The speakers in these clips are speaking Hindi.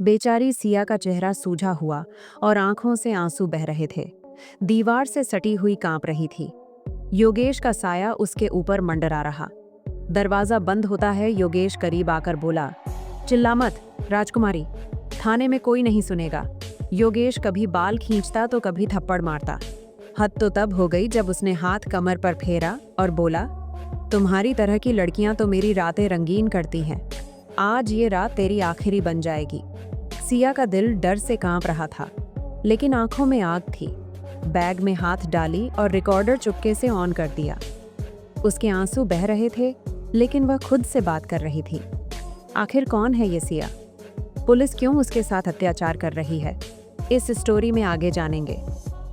बेचारी सिया का चेहरा सूजा हुआ और आंखों से आंसू बह रहे थे। दीवार से सटी हुई कांप रही थी। योगेश का साया उसके ऊपर मंडरा रहा। दरवाजा बंद होता है, योगेश करीब आकर बोला, चिल्ला मत राजकुमारी, थाने में कोई नहीं सुनेगा। योगेश कभी बाल खींचता तो कभी थप्पड़ मारता। हद तो तब हो गई जब उसने हाथ कमर पर फेरा और बोला, तुम्हारी तरह की लड़कियां तो मेरी रातें रंगीन करती हैं। आज ये रात तेरी आखिरी बन जाएगी। सिया का दिल डर से कांप रहा था, लेकिन आंखों में आग थी। बैग में हाथ डाली और रिकॉर्डर चुपके से ऑन कर दिया। उसके आंसू बह रहे थे, लेकिन वह खुद से बात कर रही थी। आखिर कौन है ये सिया? पुलिस क्यों उसके साथ अत्याचार कर रही है? इस स्टोरी में आगे जानेंगे,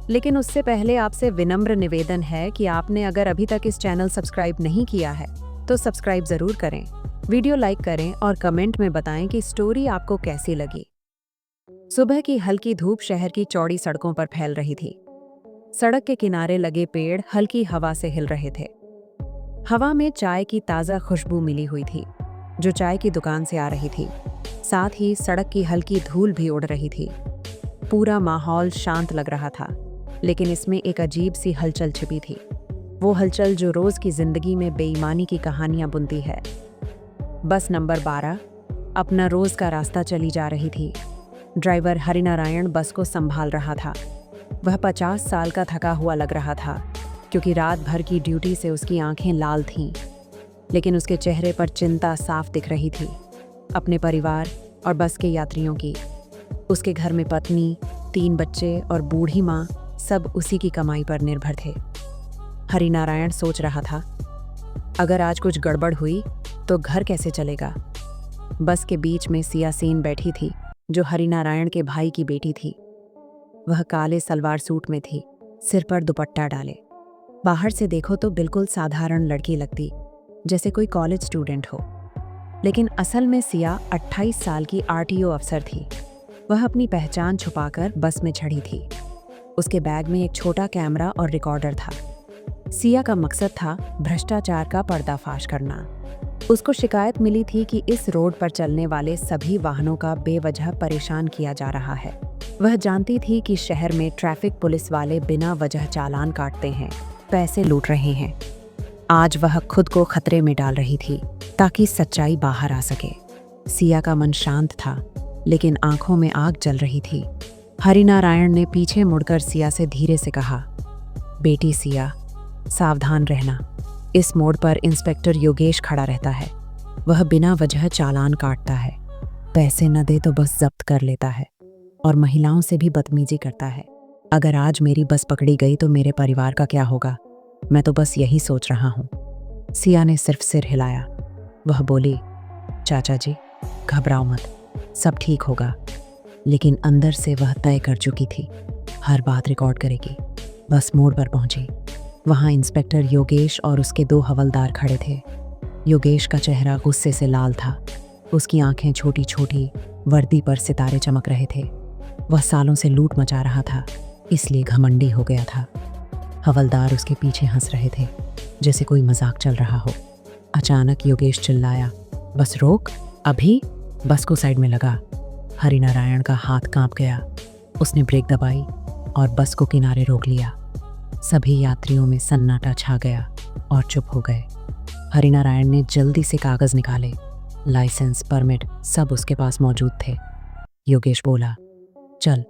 लेकिन उससे पहले आपसे विनम्र निवेदन है कि आपने अगर अभी तक इस चैनल सब्सक्राइब नहीं किया है तो सब्सक्राइब जरूर करें, वीडियो लाइक करें और कमेंट में बताएं कि स्टोरी आपको कैसी लगी। सुबह की हल्की धूप शहर की चौड़ी सड़कों पर फैल रही थी। सड़क के किनारे लगे पेड़ हल्की हवा से हिल रहे थे। हवा में चाय की ताज़ा खुशबू मिली हुई थी, जो चाय की दुकान से आ रही थी। साथ ही सड़क की हल्की धूल भी उड़ रही थी। पूरा माहौल शांत लग रहा था, लेकिन इसमें एक अजीब सी हलचल छिपी थी। वो हलचल जो रोज की जिंदगी में बेईमानी की कहानियां बुनती है। बस नंबर 12 अपना रोज का रास्ता चली जा रही थी। ड्राइवर हरिनारायण बस को संभाल रहा था। वह 50 साल का थका हुआ लग रहा था, क्योंकि रात भर की ड्यूटी से उसकी आंखें लाल थीं। लेकिन उसके चेहरे पर चिंता साफ दिख रही थी, अपने परिवार और बस के यात्रियों की। उसके घर में पत्नी, 3 बच्चे और बूढ़ी माँ सब उसी की कमाई पर निर्भर थे। हरिनारायण सोच रहा था, अगर आज कुछ गड़बड़ हुई तो घर कैसे चलेगा। बस के बीच में सिया सेन बैठी थी, जो हरिनारायण के भाई की बेटी थी। वह काले सलवार सूट में थी, सिर पर दुपट्टा डाले। बाहर से देखो तो बिल्कुल साधारण लड़की लगती, जैसे कोई कॉलेज स्टूडेंट हो। लेकिन असल में सिया 28 साल की आरटीओ अफसर थी। वह अपनी पहचान छुपाकर बस में चढ़ी थी। उसके बैग में एक छोटा कैमरा और रिकॉर्डर था। सिया का मकसद था भ्रष्टाचार का पर्दाफाश करना। उसको शिकायत मिली थी कि इस रोड पर चलने वाले सभी वाहनों का बेवजह परेशान किया जा रहा है। वह जानती थी कि शहर में ट्रैफिक पुलिस वाले बिना वजह चालान काटते हैं, पैसे लूट रहे हैं। आज वह खुद को खतरे में डाल रही थी ताकि सच्चाई बाहर आ सके। सिया का मन शांत था, लेकिन आंखों में आग जल रही थी। हरिनारायण ने पीछे मुड़कर सिया से धीरे से कहा, बेटी सिया, सावधान रहना। इस मोड़ पर इंस्पेक्टर योगेश खड़ा रहता है। वह बिना वजह चालान काटता है, पैसे न दे तो बस जब्त कर लेता है और महिलाओं से भी बदतमीजी करता है। अगर आज मेरी बस पकड़ी गई तो मेरे परिवार का क्या होगा? मैं तो बस यही सोच रहा हूँ। सिया ने सिर्फ सिर हिलाया। वह बोली, चाचा जी, घबराओ मत, सब ठीक होगा। लेकिन अंदर से वह तय कर चुकी थी, हर बात रिकॉर्ड करेगी। बस मोड़ पर पहुंची। वहां इंस्पेक्टर योगेश और उसके 2 हवलदार खड़े थे। योगेश का चेहरा गुस्से से लाल था। उसकी आंखें छोटी छोटी, वर्दी पर सितारे चमक रहे थे। वह सालों से लूट मचा रहा था, इसलिए घमंडी हो गया था। हवलदार उसके पीछे हंस रहे थे, जैसे कोई मजाक चल रहा हो। अचानक योगेश चिल्लाया, बस रोक, अभी। बस को साइड में लगा। हरिनारायण का हाथ कांप गया। उसने ब्रेक दबाई और बस को किनारे रोक लिया। सभी यात्रियों में सन्नाटा छा गया और चुप हो गए। हरिनारायण ने जल्दी से कागज निकाले। लाइसेंस, परमिट सब उसके पास मौजूद थे। योगेश बोला, चल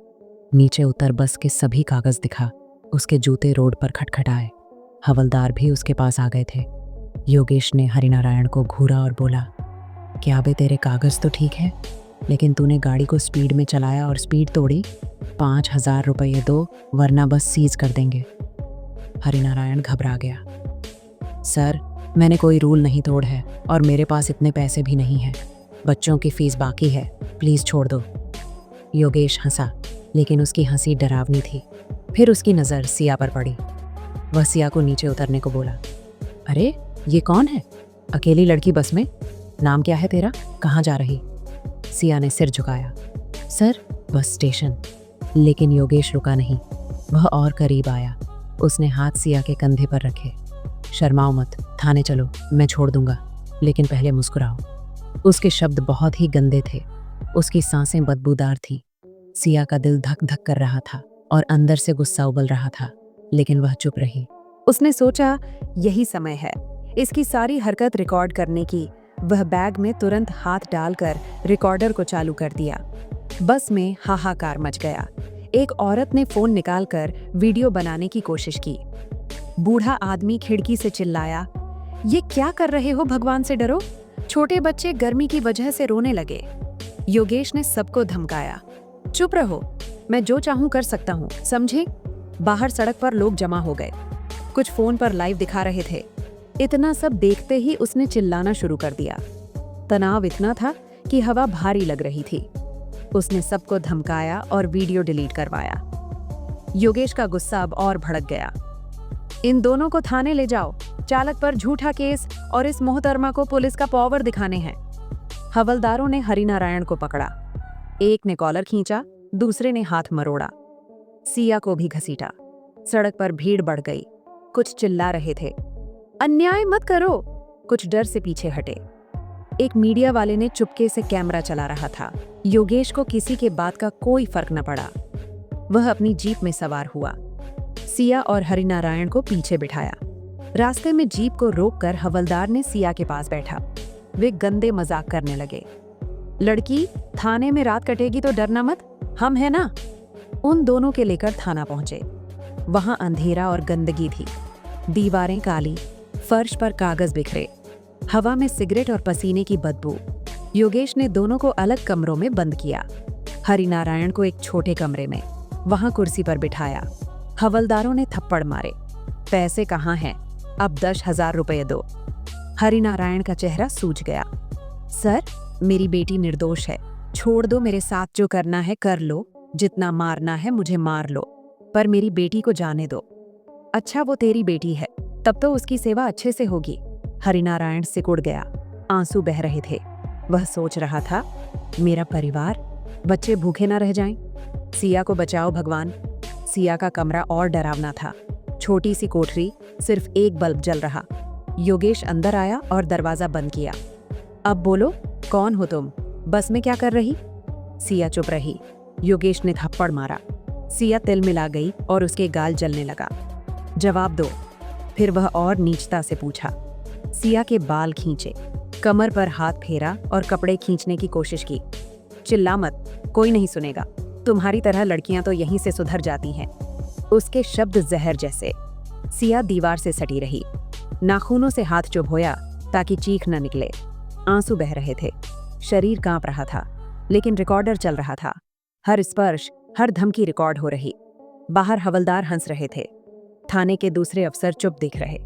नीचे उतर, बस के सभी कागज दिखा। उसके जूते रोड पर खटखटाए। हवलदार भी उसके पास आ गए थे। योगेश ने हरिनारायण को घूरा और बोला, क्या बे, तेरे कागज तो ठीक है, लेकिन तूने गाड़ी को स्पीड में चलाया और स्पीड तोड़ी। 5000 रुपये दो, वरना बस सीज कर देंगे। हरिनारायण घबरा गया। सर, मैंने कोई रूल नहीं तोड़ है और मेरे पास इतने पैसे भी नहीं हैं। बच्चों की फीस बाकी है, प्लीज़ छोड़ दो। योगेश हंसा, लेकिन उसकी हंसी डरावनी थी। फिर उसकी नज़र सिया पर पड़ी। वह सिया को नीचे उतरने को बोला, अरे ये कौन है? अकेली लड़की बस में? नाम क्या है तेरा? कहाँ जा रही? सिया ने सिर झुकाया, सर बस स्टेशन। लेकिन योगेश रुका नहीं। वह और करीब आया। उसने हाथ सिया के कंधे पर रखे। शर्माओ मत, थाने चलो, मैं छोड़ दूंगा, लेकिन पहले मुस्कुराओ। उसके शब्द बहुत ही गंदे थे, उसकी सांसें बदबूदार थीं। सिया का दिल धक धक कर रहा था और अंदर से गुस्सा उबल रहा था, लेकिन वह चुप रही। उसने सोचा, यही समय है इसकी सारी हरकत रिकॉर्ड करने की। वह बैग में तुरंत हाथ डालकर रिकॉर्डर को चालू कर दिया। बस में हाहाकार मच गया। एक औरत ने फोन निकालकर वीडियो बनाने की कोशिश की। बूढ़ा आदमी खिड़की से चिल्लाया, ये क्या कर रहे हो, भगवान से डरो। छोटे बच्चे गर्मी की वजह से रोने लगे। योगेश ने सबको धमकाया, चुप रहो, मैं जो चाहूं कर सकता हूं, समझे। बाहर सड़क पर लोग जमा हो गए, कुछ फोन पर लाइव दिखा रहे थे। इतना सब देखते ही उसने चिल्लाना शुरू कर दिया। तनाव इतना था कि हवा भारी लग रही थी। उसने सबको धमकाया और वीडियो डिलीट करवाया। योगेश का गुस्सा अब और भड़क गया। इन दोनों को थाने ले जाओ, चालक पर झूठा केस और इस मोहतरमा को पुलिस का पावर दिखाने हैं। हवलदारों ने हरिनारायण को पकड़ा। एक ने कॉलर खींचा, दूसरे ने हाथ मरोड़ा। सिया को भी घसीटा। सड़क पर भीड़ बढ़ गई। कुछ चिल्ला रहे थे, अन्याय मत करो। कुछ डर से पीछे हटे। एक मीडिया वाले ने चुपके से कैमरा चला रहा था। योगेश को किसी के बात का कोई फर्क न पड़ा। वह अपनी जीप में सवार हुआ। सिया और हरिनारायण को पीछे बिठाया। रास्ते में जीप को रोककर हवलदार ने सिया के पास बैठा। वे गंदे मजाक करने लगे। लड़की, थाने में रात कटेगी तो डरना मत, हम है ना। उन दोनों के लेकर थाना पहुंचे। वहां अंधेरा और गंदगी थी। दीवारें काली, फर्श पर कागज बिखरे, हवा में सिगरेट और पसीने की बदबू। योगेश ने दोनों को अलग कमरों में बंद किया। हरिनारायण को एक छोटे कमरे में, वहां कुर्सी पर बिठाया। हवलदारों ने थप्पड़ मारे। पैसे कहाँ हैं? अब 10,000 रुपये दो। हरिनारायण का चेहरा सूज गया। सर, मेरी बेटी निर्दोष है, छोड़ दो, मेरे साथ जो करना है कर लो, जितना मारना है मुझे मार लो, पर मेरी बेटी को जाने दो। अच्छा, वो तेरी बेटी है, तब तो उसकी सेवा अच्छे से होगी। हरिनारायण सिकुड़ गया, आंसू बह रहे थे। वह सोच रहा था, मेरा परिवार, बच्चे भूखे ना रह जाएं। सिया को बचाओ भगवान। सिया का कमरा और डरावना था। छोटी सी कोठरी, सिर्फ एक बल्ब जल रहा। योगेश अंदर आया और दरवाजा बंद किया। अब बोलो, कौन हो तुम? बस में क्या कर रही? सिया चुप रही। योगेश ने थप्पड़ मारा। सिया तिल मिला गई और उसके गाल जलने लगा। जवाब दो। फिर वह और नीचता से पूछा। सिया के बाल खींचे, कमर पर हाथ फेरा और कपड़े खींचने की कोशिश की। चिल्ला मत, कोई नहीं सुनेगा। तुम्हारी तरह लड़कियां तो यहीं से सुधर जाती हैं। उसके शब्द जहर जैसे। सिया दीवार से सटी रही, नाखूनों से हाथ चुभोया ताकि चीख न निकले। आंसू बह रहे थे, शरीर कांप रहा था, लेकिन रिकॉर्डर चल रहा था। हर स्पर्श, हर धमकी रिकॉर्ड हो रही। बाहर हवलदार हंस रहे थे। थाने के दूसरे अफसर चुप दिख रहे।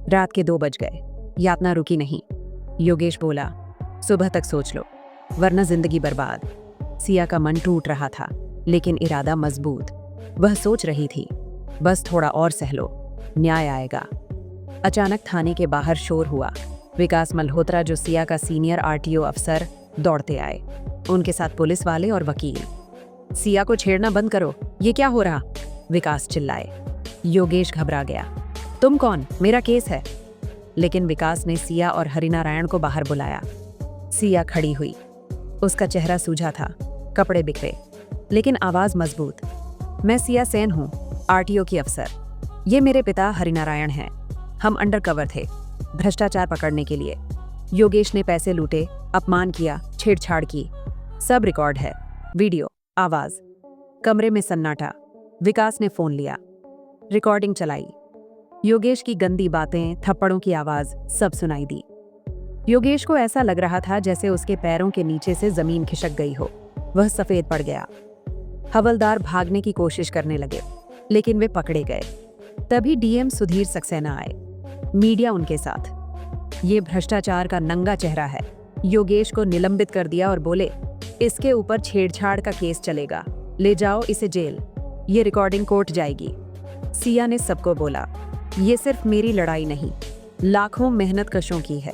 रात के 2 बज गए, यातना रुकी नहीं। योगेश बोला, सुबह तक सोच लो, वरना जिंदगी बर्बाद। सिया का मन टूट रहा था, लेकिन इरादा मजबूत। वह सोच रही थी, बस थोड़ा और सह लो, न्याय आएगा। अचानक थाने के बाहर शोर हुआ। विकास मल्होत्रा, जो सिया का सीनियर आरटीओ अफसर, दौड़ते आए। उनके साथ पुलिस वाले और वकील। सिया को छेड़ना बंद करो, ये क्या हो रहा? विकास चिल्लाए। योगेश घबरा गया। तुम कौन? मेरा केस है। लेकिन विकास ने सिया और हरिनारायण को बाहर बुलाया। सिया खड़ी हुई। उसका चेहरा सूझा था, कपड़े बिखरे, लेकिन आवाज मजबूत। मैं सिया सेन हूँ, आरटीओ की अफसर। ये मेरे पिता हरिनारायण हैं। हम अंडरकवर थे, भ्रष्टाचार पकड़ने के लिए। योगेश ने पैसे लूटे, अपमान किया, छेड़छाड़ की। सब रिकॉर्ड है, वीडियो, आवाज। कमरे में सन्नाटा। विकास ने फोन लिया, रिकॉर्डिंग चलाई। योगेश की गंदी बातें, थप्पड़ों की आवाज, सब सुनाई दी। योगेश को ऐसा लग रहा था जैसे उसके पैरों के नीचे से जमीन खिसक गई हो। वह सफेद पड़ गया। हवलदार भागने की कोशिश करने लगे, लेकिन वे पकड़े गए। तभी डीएम सुधीर सक्सेना आए, मीडिया उनके साथ। ये भ्रष्टाचार का नंगा चेहरा है। योगेश को निलंबित कर दिया और बोले, इसके ऊपर छेड़छाड़ का केस चलेगा, ले जाओ इसे जेल, ये रिकॉर्डिंग कोर्ट जाएगी। सिया ने सबको बोला, ये सिर्फ मेरी लड़ाई नहीं, लाखों मेहनत कशों की है।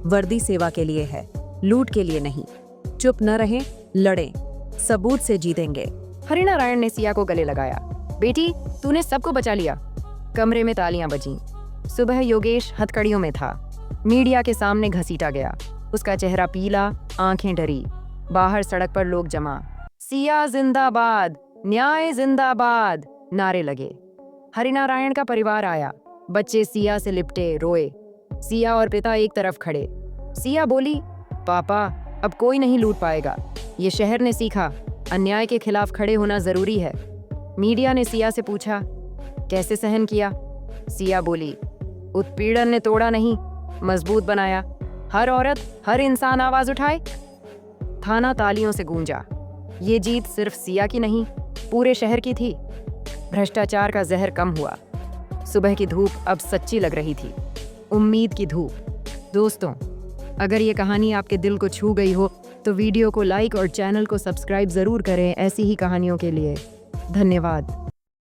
वर्दी सेवा के लिए है, लूट के लिए नहीं। चुप न रहें, लड़ें, सबूत से जीतेंगे। हरिनारायण ने सिया को गले लगाया। बेटी, तूने सबको बचा लिया। कमरे में तालियां बजीं। सुबह योगेश हथकड़ियों में था। मीडिया के सामने घसीटा गया। उसका चेहरा पीला, आंखें डरी। बाहर सड़क पर लोग जमा। सिया जिंदाबाद, न्याय जिंदाबाद नारे लगे। हरिनारायण का परिवार आया। बच्चे सिया से लिपटे, रोए। सिया और पिता एक तरफ खड़े। सिया बोली, पापा, अब कोई नहीं लूट पाएगा। ये शहर ने सीखा, अन्याय के खिलाफ खड़े होना जरूरी है। मीडिया ने सिया से पूछा, कैसे सहन किया? सिया बोली, उत्पीड़न ने तोड़ा नहीं, मजबूत बनाया। हर औरत, हर इंसान आवाज उठाए। थाना तालियों से गूंजा। ये जीत सिर्फ सिया की नहीं, पूरे शहर की थी। भ्रष्टाचार का जहर कम हुआ। सुबह की धूप अब सच्ची लग रही थी, उम्मीद की धूप। दोस्तों, अगर ये कहानी आपके दिल को छू गई हो तो वीडियो को लाइक और चैनल को सब्सक्राइब जरूर करें ऐसी ही कहानियों के लिए। धन्यवाद।